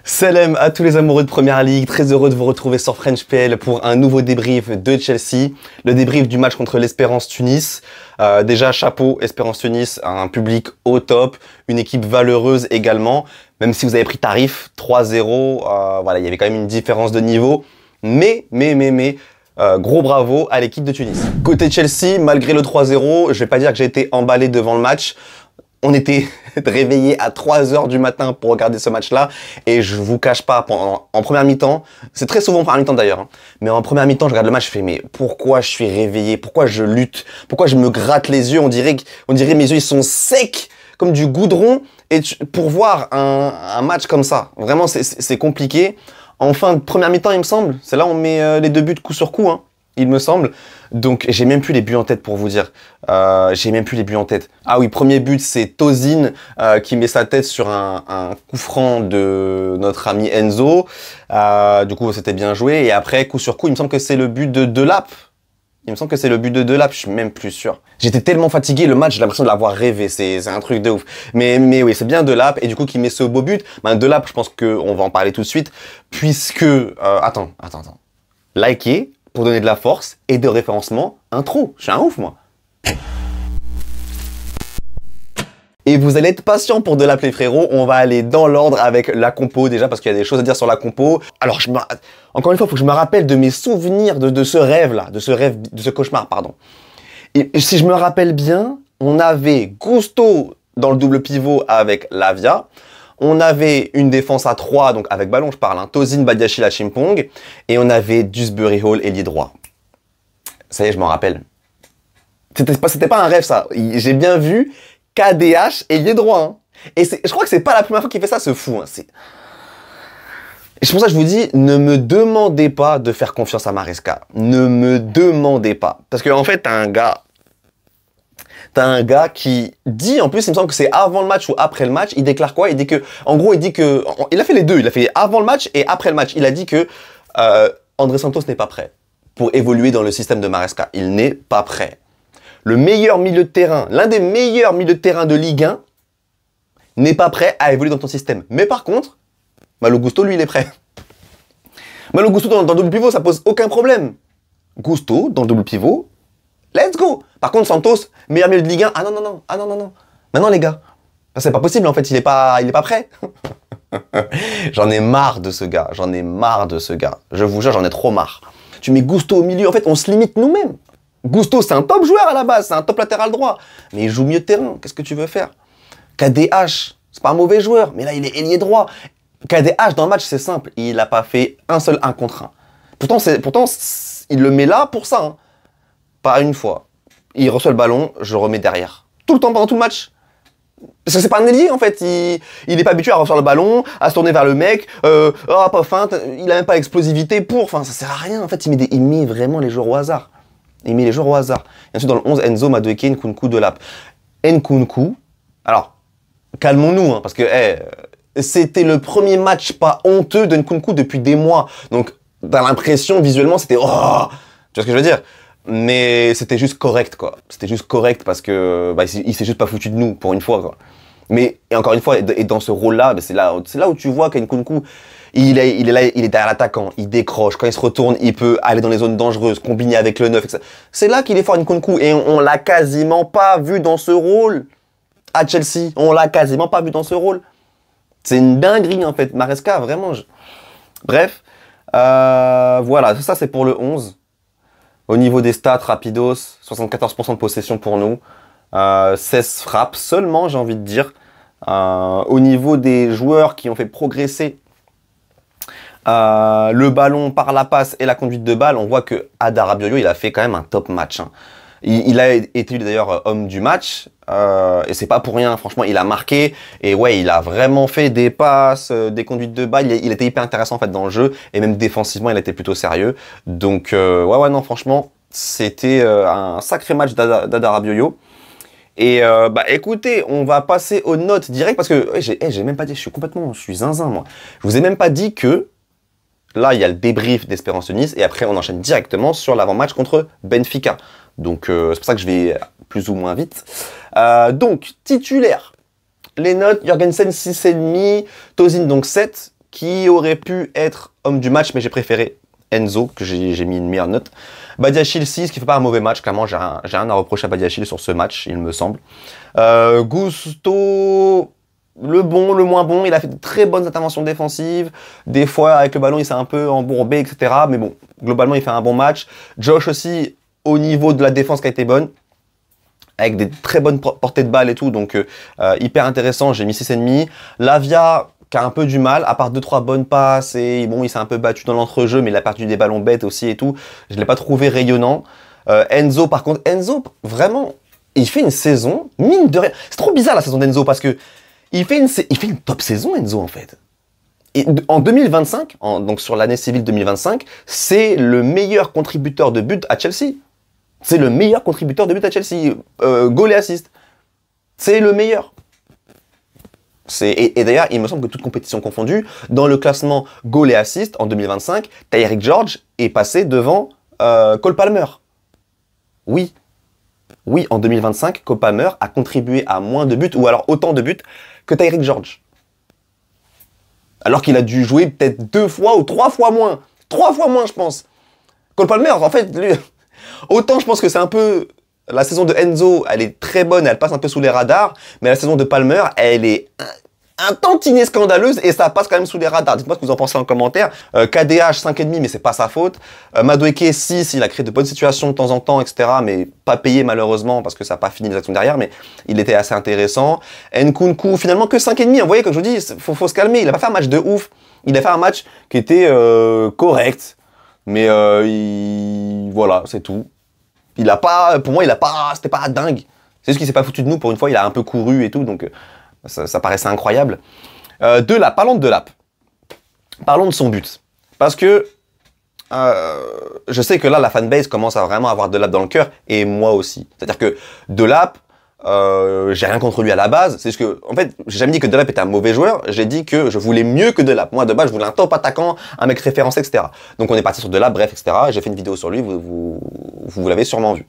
Salam à tous les amoureux de Première Ligue, très heureux de vous retrouver sur FrenchPL pour un nouveau débrief de Chelsea, le débrief du match contre l'Espérance Tunis. Déjà chapeau Espérance Tunis, un public au top, une équipe valeureuse également, même si vous avez pris tarif 3-0, voilà, il y avait quand même une différence de niveau, mais gros bravo à l'équipe de Tunis. Côté Chelsea, malgré le 3-0, je vais pas dire que j'ai été emballé devant le match. On était réveillés à 3 h du matin pour regarder ce match-là. Et je vous cache pas, en première mi-temps, c'est très souvent en première mi-temps d'ailleurs, hein, mais en première mi-temps, je regarde le match, je fais, mais pourquoi je suis réveillé? Pourquoi je lutte? Pourquoi je me gratte les yeux? On dirait mes yeux, ils sont secs, comme du goudron. Et pour voir un match comme ça, vraiment, c'est compliqué. En fin de première mi-temps, il me semble, c'est là où on met les deux buts coup sur coup, hein, il me semble. Donc, j'ai même plus les buts en tête pour vous dire. J'ai même plus les buts en tête. Ah oui, premier but, c'est Tosin qui met sa tête sur un coup franc de notre ami Enzo. Du coup, c'était bien joué. Et après, coup sur coup, il me semble que c'est le but de Delap. Il me semble que c'est le but de Delap, je suis même plus sûr. J'étais tellement fatigué, le match, j'ai l'impression de l'avoir rêvé. C'est un truc de ouf. Mais oui, c'est bien Delap. Et du coup, qui met ce beau but. Ben, Delap, je pense qu'on va en parler tout de suite. Puisque... Attends. Likez pour donner de la force et de référencement, intro. Je suis un ouf, moi. Et vous allez être patient pour Delap les frérots. On va aller dans l'ordre avec la compo déjà parce qu'il y a des choses à dire sur la compo. Alors, encore une fois, il faut que je me rappelle de mes souvenirs de ce rêve-là, de ce cauchemar, pardon. Et si je me rappelle bien, on avait Gusto dans le double pivot avec Lavia. On avait une défense à 3, donc avec ballon, je parle, hein, Tosin, Badiashile, Chimpong. Et on avait Dewsbury Hall, ailier droit. Ça y est, je m'en rappelle. C'était pas un rêve, ça. J'ai bien vu KDH, ailier droit. Hein. Et je crois que c'est pas la première fois qu'il fait ça, ce fou. Hein. C'est pour ça que je vous dis, ne me demandez pas de faire confiance à Maresca. Ne me demandez pas. Parce qu'en fait, t'as un gars qui dit, en plus, il me semble que c'est avant le match ou après le match, il déclare quoi? Il dit que, en gros, il a fait les deux. Il a fait avant le match et après le match. Il a dit que André Santos n'est pas prêt pour évoluer dans le système de Maresca. Il n'est pas prêt. Le meilleur milieu de terrain, l'un des meilleurs milieux de terrain de Ligue 1, n'est pas prêt à évoluer dans ton système. Mais par contre, Malo Gusto, lui, il est prêt. Malo Gusto dans le double pivot, ça pose aucun problème. Gusto, dans le double pivot, let's go. Par contre, Santos, meilleur milieu de Ligue 1, ah non. Maintenant, les gars, c'est pas possible, en fait, il est pas prêt. J'en ai marre de ce gars, Je vous jure, j'en ai trop marre. Tu mets Gusto au milieu, en fait, on se limite nous-mêmes. Gusto, c'est un top joueur à la base, c'est un top latéral droit. Mais il joue mieux de terrain, qu'est-ce que tu veux faire? KDH, c'est pas un mauvais joueur, mais là, il est ailier droit. KDH, dans le match, c'est simple, il n'a pas fait un seul 1 contre 1. Pourtant, il le met là pour ça, hein. Pas une fois. Il reçoit le ballon, je le remets derrière. Tout le temps, pendant tout le match. Parce que c'est pas un ailier, en fait. Il n'est pas habitué à recevoir le ballon, à se tourner vers le mec. Pas feinte, il a même pas l'explosivité pour. Enfin, ça sert à rien, en fait. Il met vraiment les joueurs au hasard. Et ensuite, dans le 11, Enzo, Madueke, Nkunku, Delap. Nkunku, alors, calmons-nous, hein, parce que c'était le premier match pas honteux de Nkunku depuis des mois. Donc, t'as l'impression, visuellement, c'était... Oh, tu vois ce que je veux dire? Mais c'était juste correct, quoi. C'était juste correct parce que il s'est juste pas foutu de nous, pour une fois, quoi. Mais, et encore une fois, et dans ce rôle-là, c'est là où tu vois qu'Nkunku, il est là, il est derrière l'attaquant, il décroche, quand il se retourne, il peut aller dans les zones dangereuses, combiner avec le 9, etc. C'est là qu'il est fort, Nkunku, et on l'a quasiment pas vu dans ce rôle à Chelsea. On l'a quasiment pas vu dans ce rôle. C'est une dinguerie, en fait. Maresca, vraiment. Bref, voilà, ça c'est pour le 11. Au niveau des stats, rapidos, 74% de possession pour nous, 16 frappes seulement, j'ai envie de dire. Au niveau des joueurs qui ont fait progresser le ballon par la passe et la conduite de balle, on voit que Adama Rabiot, il a fait quand même un top match. Hein. Il a été d'ailleurs homme du match, et c'est pas pour rien, franchement, il a marqué, et ouais, il a vraiment fait des passes, des conduites de balle, il était hyper intéressant en fait dans le jeu, et même défensivement, il était plutôt sérieux, donc ouais, non, franchement, c'était un sacré match d'Adama Rabiot. Et écoutez, on va passer aux notes directes, parce que j'ai même pas dit, je suis zinzin, moi. Je vous ai même pas dit que, là, il y a le débrief d'Espérance Tunis, et après, on enchaîne directement sur l'avant-match contre Benfica. Donc, c'est pour ça que je vais plus ou moins vite. Donc, titulaire. Les notes, Jorgensen 6,5, Tosin donc 7, qui aurait pu être homme du match, mais j'ai préféré Enzo, que j'ai mis une meilleure note. Badiachil 6, qui fait pas un mauvais match. Clairement, j'ai rien à reprocher à Badiachil sur ce match, il me semble. Gusto, le bon, le moins bon. Il a fait de très bonnes interventions défensives. Des fois, avec le ballon, il s'est un peu embourbé, etc. Mais bon, globalement, il fait un bon match. Josh aussi, au niveau de la défense, qui a été bonne, avec des très bonnes portées de balles et tout. Donc, hyper intéressant. J'ai mis 6,5. Lavia, qui a un peu du mal, à part 2-3 bonnes passes, et bon, il s'est un peu battu dans l'entrejeu, mais il a perdu des ballons bêtes aussi et tout. Je ne l'ai pas trouvé rayonnant. Enzo, par contre, Enzo, vraiment, il fait une saison, mine de rien. C'est trop bizarre la saison d'Enzo, parce que il fait une top saison, Enzo, en fait. Et en 2025, donc sur l'année civile 2025, c'est le meilleur contributeur de but à Chelsea. C'est le meilleur contributeur de but à Chelsea. Goal et assist. C'est le meilleur. Et d'ailleurs, il me semble que toute compétition confondue, dans le classement goal et assist en 2025, Tyreek George est passé devant Cole Palmer. Oui. Oui, en 2025, Cole Palmer a contribué à moins de buts, ou alors autant de buts, que Tyreek George. Alors qu'il a dû jouer peut-être 2 fois ou 3 fois moins. 3 fois moins, je pense. Cole Palmer, en fait, lui, autant je pense que c'est un peu... La saison de Enzo, elle est très bonne, elle passe un peu sous les radars, mais la saison de Palmer, elle est un tantinet scandaleuse et ça passe quand même sous les radars. Dites-moi ce que vous en pensez en commentaire. KDH 5,5, mais c'est pas sa faute. Madueke 6, il a créé de bonnes situations de temps en temps, etc., mais pas payé malheureusement parce que ça n'a pas fini les actions derrière, mais il était assez intéressant. Nkunku, finalement que 5,5, vous voyez, comme je vous dis, faut se calmer, il a pas fait un match de ouf, il a fait un match qui était correct, mais voilà, c'est tout. Il a pas, pour moi, c'était pas dingue. C'est juste qu'il s'est pas foutu de nous pour une fois, il a un peu couru et tout, donc ça paraissait incroyable. Delap, parlons de Delap. Parlons de son but. Parce que je sais que là, la fanbase commence à vraiment avoir Delap dans le cœur, et moi aussi. C'est-à-dire que Delap, j'ai rien contre lui à la base, c'est juste que, en fait, j'ai jamais dit que Delap était un mauvais joueur, j'ai dit que je voulais mieux que Delap. Moi, de base, je voulais un top attaquant, un mec référencé, etc. Donc on est parti sur Delap, bref, etc. J'ai fait une vidéo sur lui, vous l'avez sûrement vu.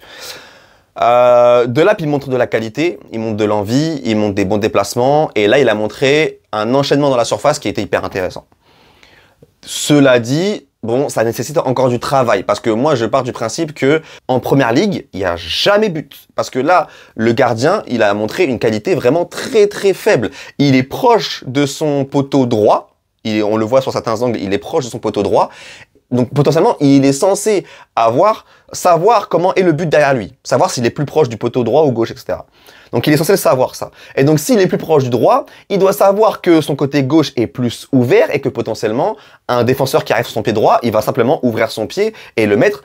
Delap, il montre de la qualité, il montre de l'envie, il montre des bons déplacements, et là, il a montré un enchaînement dans la surface qui était hyper intéressant. Cela dit, bon, ça nécessite encore du travail, parce que moi, je pars du principe que en première ligue, il n'y a jamais but. Parce que là, le gardien, il a montré une qualité vraiment très très faible. Il est proche de son poteau droit, on le voit sur certains angles, il est proche de son poteau droit, donc potentiellement, il est censé savoir comment est le but derrière lui, savoir s'il est plus proche du poteau droit ou gauche, etc. Donc il est censé le savoir, ça. Et donc s'il est plus proche du droit, il doit savoir que son côté gauche est plus ouvert et que potentiellement, un défenseur qui arrive sur son pied droit, il va simplement ouvrir son pied et le mettre.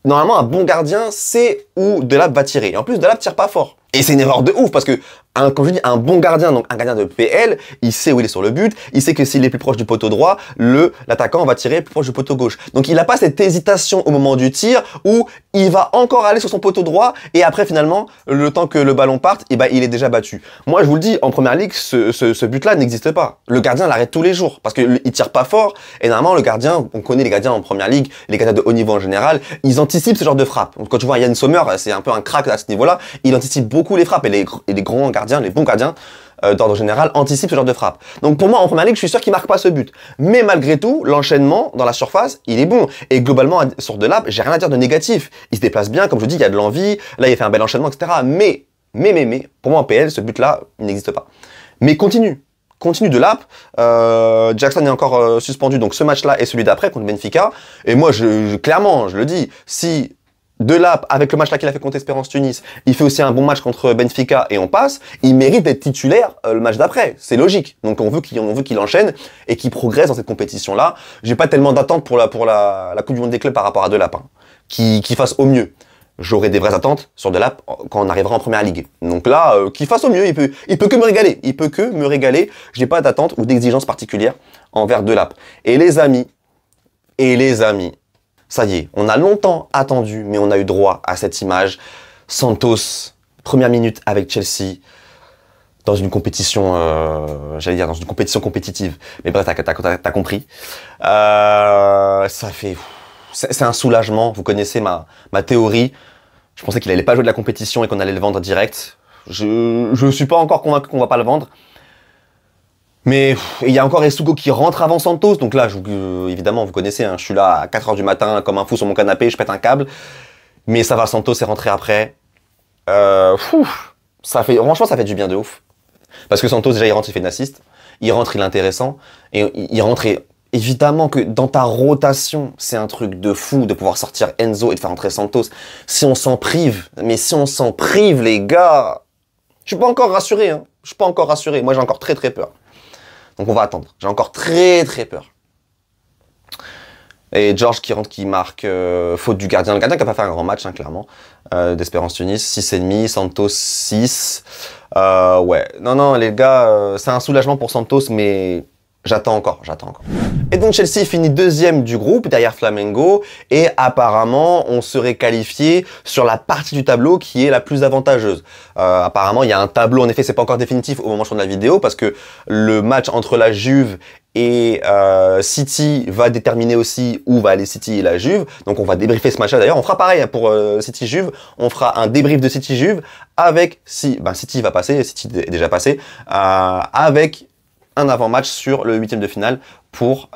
Normalement, un bon gardien sait où Delap va tirer. Et en plus, Delap tire pas fort. Et c'est une erreur de ouf parce que, comme je dis, un bon gardien, donc un gardien de PL, il sait où il est sur le but, il sait que s'il est plus proche du poteau droit, l'attaquant va tirer plus proche du poteau gauche. Donc il n'a pas cette hésitation au moment du tir où il va encore aller sur son poteau droit et après finalement, le temps que le ballon parte, et ben, il est déjà battu. Moi je vous le dis, en première ligue, ce but-là n'existe pas. Le gardien l'arrête tous les jours parce qu'il tire pas fort et normalement le gardien, on connaît les gardiens en première ligue, les gardiens de haut niveau en général, ils anticipent ce genre de frappe. Quand tu vois Yann Sommer, c'est un peu un crack à ce niveau-là, il anticipe beaucoup les frappes et les grands gardiens, les bons gardiens d'ordre général anticipent ce genre de frappe. Donc pour moi en première ligue, je suis sûr qu'il marque pas ce but. Mais malgré tout, l'enchaînement dans la surface, il est bon. Et globalement sur Delap, j'ai rien à dire de négatif. Il se déplace bien, comme je dis, il y a de l'envie. Là, il fait un bel enchaînement, etc. Mais pour moi en PL, ce but-là, il n'existe pas. Mais continue Delap. Jackson est encore suspendu, donc ce match-là et celui d'après contre Benfica. Et moi, clairement, je le dis, si Delap, avec le match là qu'il a fait contre Espérance Tunis, il fait aussi un bon match contre Benfica et on passe, il mérite d'être titulaire le match d'après. C'est logique. Donc on veut qu'il enchaîne et qu'il progresse dans cette compétition-là. J'ai pas tellement d'attentes pour la Coupe du Monde des clubs par rapport à Delap, hein, qu'il fasse au mieux. J'aurai des vraies attentes sur Delap quand on arrivera en première ligue. Donc là, qu'il fasse au mieux, il peut que me régaler. Il peut que me régaler. Je n'ai pas d'attente ou d'exigence particulière envers Delap. Et les amis, ça y est, on a longtemps attendu, mais on a eu droit à cette image. Santos, première minute avec Chelsea, dans une compétition, j'allais dire dans une compétition compétitive. Mais bref, t'as compris. C'est un soulagement. Vous connaissez ma théorie. Je pensais qu'il allait pas jouer de la compétition et qu'on allait le vendre direct. Je suis pas encore convaincu qu'on va pas le vendre. Mais il y a encore Essugo qui rentre avant Santos, donc là, évidemment, vous connaissez, hein, je suis là à 4 h du matin comme un fou sur mon canapé, je pète un câble. Mais ça va, Santos est rentré après. Franchement, ça fait du bien de ouf. Parce que Santos, déjà, il rentre, il fait une assist. Il rentre, il est intéressant. Et il rentre, et évidemment que dans ta rotation, c'est un truc de fou de pouvoir sortir Enzo et de faire entrer Santos. Si on s'en prive, mais si on s'en prive, les gars, je suis pas encore rassuré, hein. Je suis pas encore rassuré. Moi, j'ai encore très très peur. Donc on va attendre. J'ai encore très très peur. Et George qui rentre, qui marque faute du gardien. Le gardien qui n'a pas fait un grand match, hein, clairement, d'Espérance Tunis. 6,5, Santos 6. Ouais, non, les gars, c'est un soulagement pour Santos, mais j'attends encore. Et donc Chelsea finit deuxième du groupe, derrière Flamengo, et apparemment, on serait qualifié sur la partie du tableau qui est la plus avantageuse. Apparemment, il y a un tableau, en effet, c'est pas encore définitif au moment où je tourne la vidéo, parce que le match entre la Juve et City va déterminer aussi où va aller City et la Juve. Donc on va débriefer ce match-là. D'ailleurs, on fera pareil, hein, pour City-Juve. On fera un débrief de City-Juve avec... City va passer, City est déjà passé, avec un avant-match sur le 8e de finale pour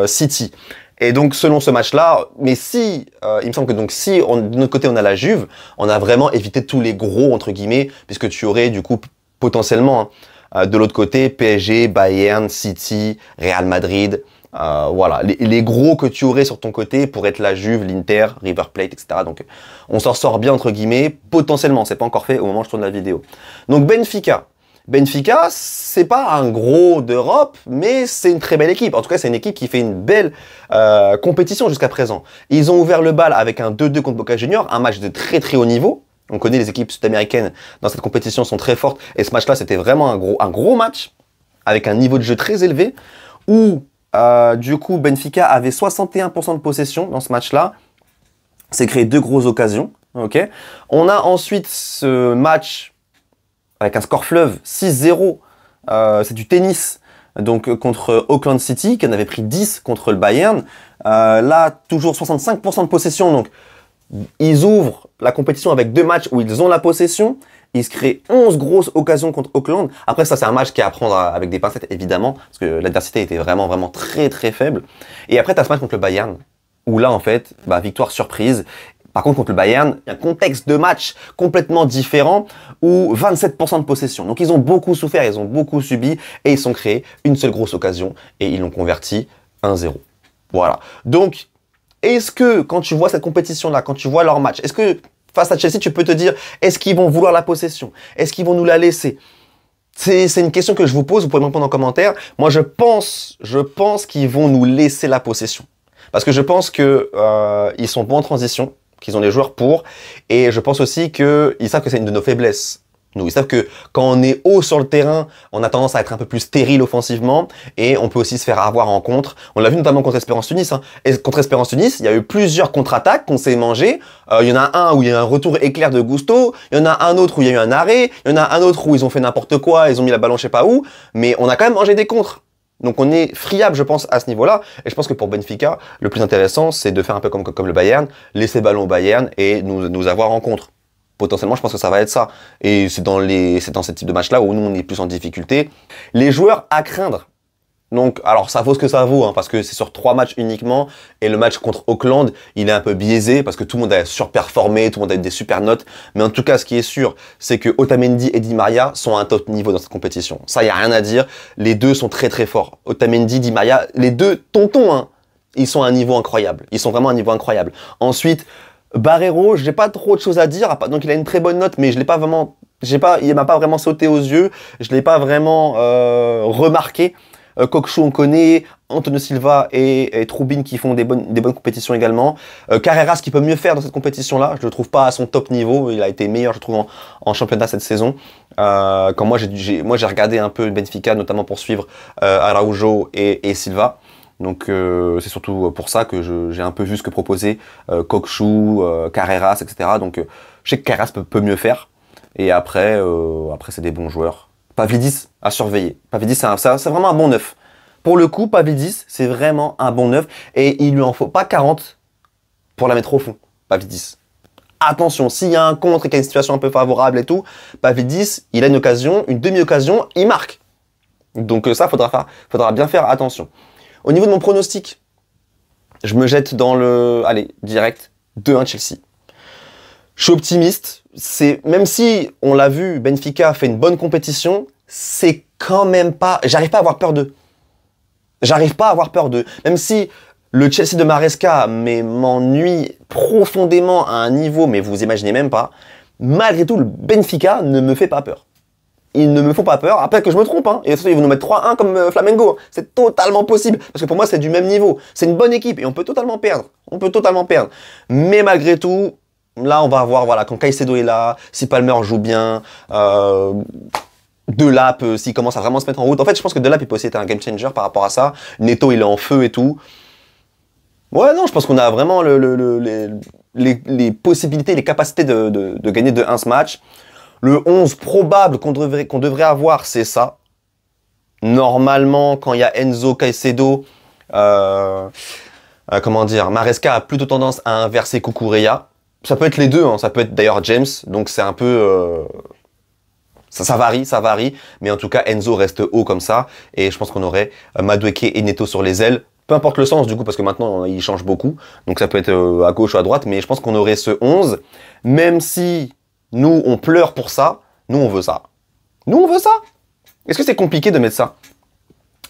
City. Et donc, selon ce match-là, mais si, il me semble que donc si de notre côté on a la Juve, on a vraiment évité tous les gros, entre guillemets, puisque tu aurais du coup potentiellement... de l'autre côté, PSG, Bayern, City, Real Madrid, voilà, les gros que tu aurais sur ton côté pour être la Juve, l'Inter, River Plate, etc. Donc, on s'en sort bien, entre guillemets, potentiellement, c'est pas encore fait au moment où je tourne la vidéo. Donc, Benfica, c'est pas un gros d'Europe, mais c'est une très belle équipe. En tout cas, c'est une équipe qui fait une belle compétition jusqu'à présent. Ils ont ouvert le bal avec un 2-2 contre Boca Juniors, un match de très très haut niveau. On connaît les équipes sud-américaines dans cette compétition sont très fortes. Et ce match-là, c'était vraiment un gros match avec un niveau de jeu très élevé où, du coup, Benfica avait 61% de possession dans ce match-là. C'est créé 2 grosses occasions. Okay. On a ensuite ce match avec un score fleuve 6-0. C'est du tennis. Donc contre Auckland City, qui en avait pris 10 contre le Bayern. Là, toujours 65% de possession. Donc, ils ouvrent la compétition avec 2 matchs où ils ont la possession. Ils se créent 11 grosses occasions contre Auckland. Après, ça, c'est un match qui est à prendre avec des pincettes, évidemment, parce que l'adversité était vraiment, vraiment très, très faible. Et après, tu as ce match contre le Bayern, où là, en fait, victoire surprise. Par contre, contre le Bayern, il y a un contexte de match complètement différent, où 27% de possession. Donc, ils ont beaucoup souffert, ils ont beaucoup subi, et ils se sont créés une seule grosse occasion, et ils l'ont converti 1-0. Voilà. Donc, est-ce que, quand tu vois cette compétition-là, quand tu vois leur match, est-ce que, face à Chelsea, tu peux te dire, est-ce qu'ils vont vouloir la possession? Est-ce qu'ils vont nous la laisser? C'est une question que je vous pose, vous pouvez me répondre en commentaire. Moi, je pense qu'ils vont nous laisser la possession. Parce que je pense que ils sont bons en transition, qu'ils ont les joueurs pour, et je pense aussi qu'ils savent que c'est une de nos faiblesses. Ils savent que quand on est haut sur le terrain, on a tendance à être un peu plus stérile offensivement et on peut aussi se faire avoir en contre. On l'a vu notamment contre Espérance Tunis. Hein. Et contre Espérance Tunis, il y a eu plusieurs contre-attaques qu'on s'est mangé. Il y en a un où il y a eu un retour éclair de Gusto. Il y en a un autre où il y a eu un arrêt. Il y en a un autre où ils ont fait n'importe quoi, ils ont mis la balle je sais pas où. Mais on a quand même mangé des contres. Donc on est friable, je pense, à ce niveau-là. Et je pense que pour Benfica, le plus intéressant, c'est de faire un peu comme le Bayern, laisser le ballon au Bayern et nous avoir en contre. Potentiellement, je pense que ça va être ça. Et c'est dans ce type de match-là où nous, on est plus en difficulté. Les joueurs à craindre. Donc, alors, ça vaut ce que ça vaut, hein, parce que c'est sur 3 matchs uniquement. Et le match contre Auckland, il est un peu biaisé, parce que tout le monde a surperformé, tout le monde a eu des super notes. Mais en tout cas, ce qui est sûr, c'est que Otamendi et Di Maria sont à un top niveau dans cette compétition. Ça, il n'y a rien à dire. Les deux sont très très forts. Otamendi, Di Maria, les deux tontons, hein, ils sont à un niveau incroyable. Ils sont vraiment à un niveau incroyable. Ensuite, Barreiro, j'ai pas trop de choses à dire, donc il a une très bonne note, mais je l'ai pas vraiment, il m'a pas vraiment sauté aux yeux, je l'ai pas vraiment remarqué. Cockchou on connaît, Antonio Silva et Troubine qui font des bonnes compétitions également. Carreras qui peut mieux faire dans cette compétition-là, je le trouve pas à son top niveau, il a été meilleur je trouve en championnat cette saison. Quand moi j'ai regardé un peu Benfica, notamment pour suivre Araujo et Silva. Donc c'est surtout pour ça que j'ai un peu vu ce que proposait Cockchou, Carreras, etc. Donc je sais que Carreras peut mieux faire. Et après c'est des bons joueurs. Pavlidis à surveiller. Pavlidis c'est vraiment un bon neuf. Pour le coup, Pavlidis c'est vraiment un bon neuf. Et il lui en faut pas 40 pour la mettre au fond. Pavlidis. Attention, s'il y a un contre et qu'il y a une situation un peu favorable et tout, Pavlidis, il a une occasion, une demi-occasion, il marque. Donc ça, faudra bien faire attention. Au niveau de mon pronostic, je me jette dans le... Allez, direct, 2-1 Chelsea. Je suis optimiste. Même si, on l'a vu, Benfica fait une bonne compétition, c'est quand même pas... J'arrive pas à avoir peur d'eux. J'arrive pas à avoir peur d'eux. Même si le Chelsea de Maresca m'ennuie profondément à un niveau, mais vous imaginez même pas, malgré tout, le Benfica ne me fait pas peur. Ils ne me font pas peur. Après que je me trompe, hein. Et ils vont nous mettre 3-1 comme Flamengo. C'est totalement possible. Parce que pour moi, c'est du même niveau. C'est une bonne équipe et on peut totalement perdre. On peut totalement perdre. Mais malgré tout, là, on va voir, voilà, quand Caicedo est là, si Palmer joue bien, Delap, s'il commence à vraiment se mettre en route. En fait, je pense que Delap, il peut aussi être un game changer par rapport à ça. Neto, il est en feu et tout. Ouais, non, je pense qu'on a vraiment les possibilités, les capacités de gagner de 1 ce match. Le 11 probable qu'on devrait avoir, c'est ça. Normalement, quand il y a Enzo, Caicedo, comment dire, Maresca a plutôt tendance à inverser Cucurella. Ça peut être les deux, hein. Ça peut être d'ailleurs James, donc c'est un peu... Ça varie, mais en tout cas Enzo reste haut comme ça, et je pense qu'on aurait Madueke et Neto sur les ailes, peu importe le sens du coup, parce que maintenant il change beaucoup, donc ça peut être à gauche ou à droite, mais je pense qu'on aurait ce 11, même si nous on pleure pour ça, nous on veut ça. Nous on veut ça. Est-ce que c'est compliqué de mettre ça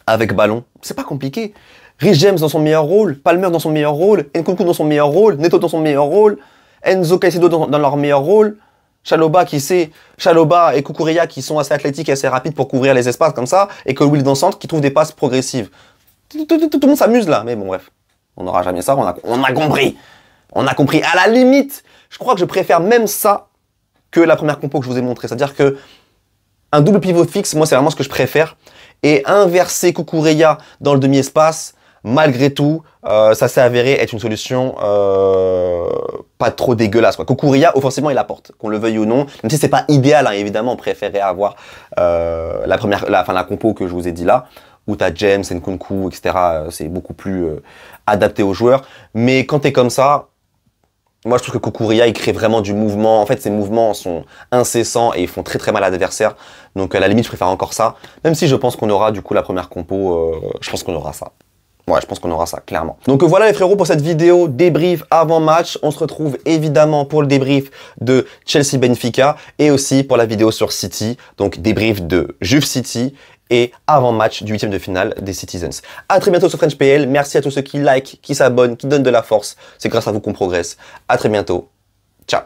avec ballon? C'est pas compliqué. Rhys James dans son meilleur rôle, Palmer dans son meilleur rôle, Nkunku dans son meilleur rôle, Neto dans son meilleur rôle, Enzo, Caicedo dans leur meilleur rôle, Chalobah et Cucurella qui sont assez athlétiques et assez rapides pour couvrir les espaces comme ça, et que Will dans le centre qui trouve des passes progressives. Tout le monde s'amuse là, mais bon bref, on n'aura jamais ça, on a compris. On a compris. À la limite, je crois que je préfère même ça que la première compo que je vous ai montré. C'est-à-dire que un double pivot fixe, moi c'est vraiment ce que je préfère. Et inverser Cucurella dans le demi-espace, malgré tout, ça s'est avéré être une solution pas trop dégueulasse, quoi. Cucurella, offensivement, il apporte, qu'on le veuille ou non. Même si c'est pas idéal, hein, évidemment, on préférait avoir la compo que je vous ai dit là, où t'as James, Nkunku, etc. C'est beaucoup plus adapté aux joueurs. Mais quand t'es comme ça, moi je trouve que Cucurella, il crée vraiment du mouvement. En fait, ces mouvements sont incessants et ils font très très mal à l'adversaire. Donc à la limite, je préfère encore ça. Même si je pense qu'on aura du coup la première compo, je pense qu'on aura ça. Ouais, je pense qu'on aura ça, clairement. Donc voilà les frérots pour cette vidéo débrief avant match. On se retrouve évidemment pour le débrief de Chelsea-Benfica et aussi pour la vidéo sur City. Donc débrief de Juve City et avant match du 8e de finale des Citizens. À très bientôt sur French PL. Merci à tous ceux qui like, qui s'abonnent, qui donnent de la force. C'est grâce à vous qu'on progresse. À très bientôt. Ciao.